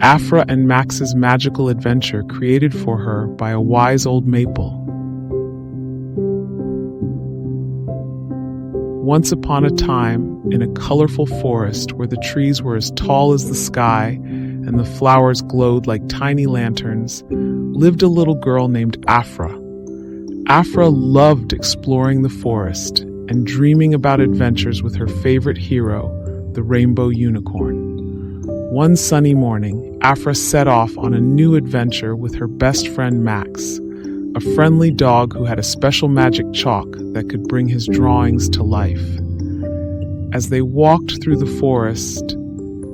Afra and Max's magical adventure created for her by a wise old maple. Once upon a time, in a colorful forest where the trees were as tall as the sky and the flowers glowed like tiny lanterns, lived a little girl named Afra. Afra loved exploring the forest and dreaming about adventures with her favorite hero, the rainbow unicorn. One sunny morning, Afra set off on a new adventure with her best friend Max, a friendly dog who had a special magic chalk that could bring his drawings to life. As they walked through the forest,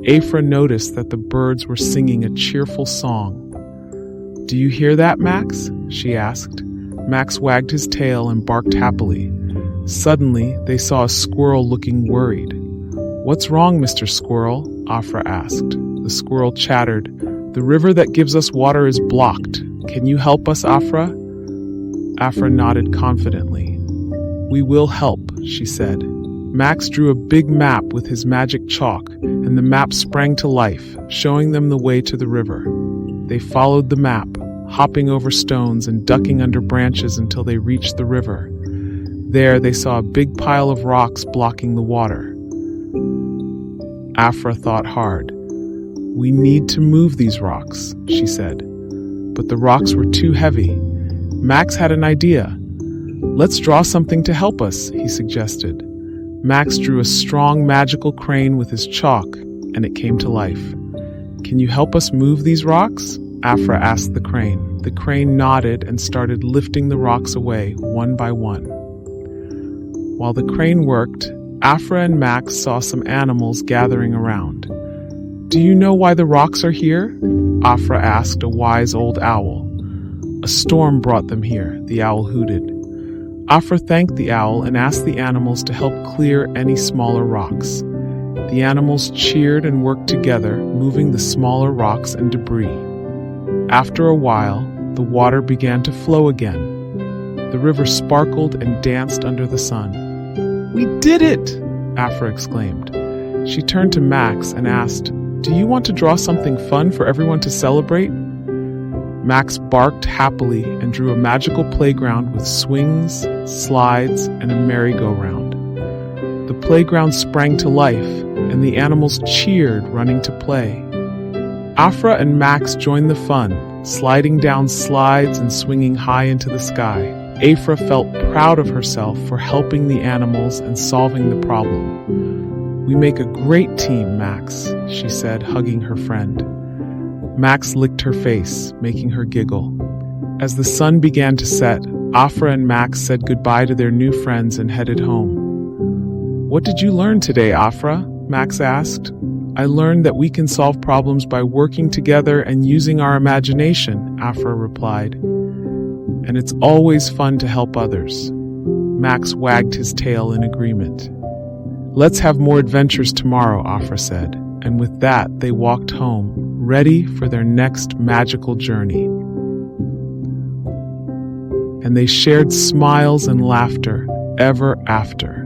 Afra noticed that the birds were singing a cheerful song. "Do you hear that, Max?" she asked. Max wagged his tail and barked happily. Suddenly, they saw a squirrel looking worried. "What's wrong, Mr. Squirrel?" Afra asked. The squirrel chattered, "The river that gives us water is blocked. Can you help us, Afra?" Afra nodded confidently. "We will help," she said. Max drew a big map with his magic chalk, and the map sprang to life, showing them the way to the river. They followed the map, hopping over stones and ducking under branches until they reached the river. There they saw a big pile of rocks blocking the water. Afra thought hard. "We need to move these rocks," she said. But the rocks were too heavy. Max had an idea. "Let's draw something to help us," he suggested. Max drew a strong magical crane with his chalk, and it came to life. "Can you help us move these rocks?" Afra asked the crane. The crane nodded and started lifting the rocks away, one by one. While the crane worked, Afra and Max saw some animals gathering around. "Do you know why the rocks are here?" Afra asked a wise old owl. "A storm brought them here," the owl hooted. Afra thanked the owl and asked the animals to help clear any smaller rocks. The animals cheered and worked together, moving the smaller rocks and debris. After a while, the water began to flow again. The river sparkled and danced under the sun. "We did it!" Afra exclaimed. She turned to Max and asked, "Do you want to draw something fun for everyone to celebrate?" Max barked happily and drew a magical playground with swings, slides, and a merry-go-round. The playground sprang to life, and the animals cheered, running to play. Afra and Max joined the fun, sliding down slides and swinging high into the sky. Afra felt proud of herself for helping the animals and solving the problem. "We make a great team, Max," she said, hugging her friend. Max licked her face, making her giggle. As the sun began to set, Afra and Max said goodbye to their new friends and headed home. "What did you learn today, Afra?" Max asked. "I learned that we can solve problems by working together and using our imagination," Afra replied. "And it's always fun to help others." Max wagged his tail in agreement. "Let's have more adventures tomorrow," Afra said, and with that they walked home, ready for their next magical journey. And they shared smiles and laughter ever after.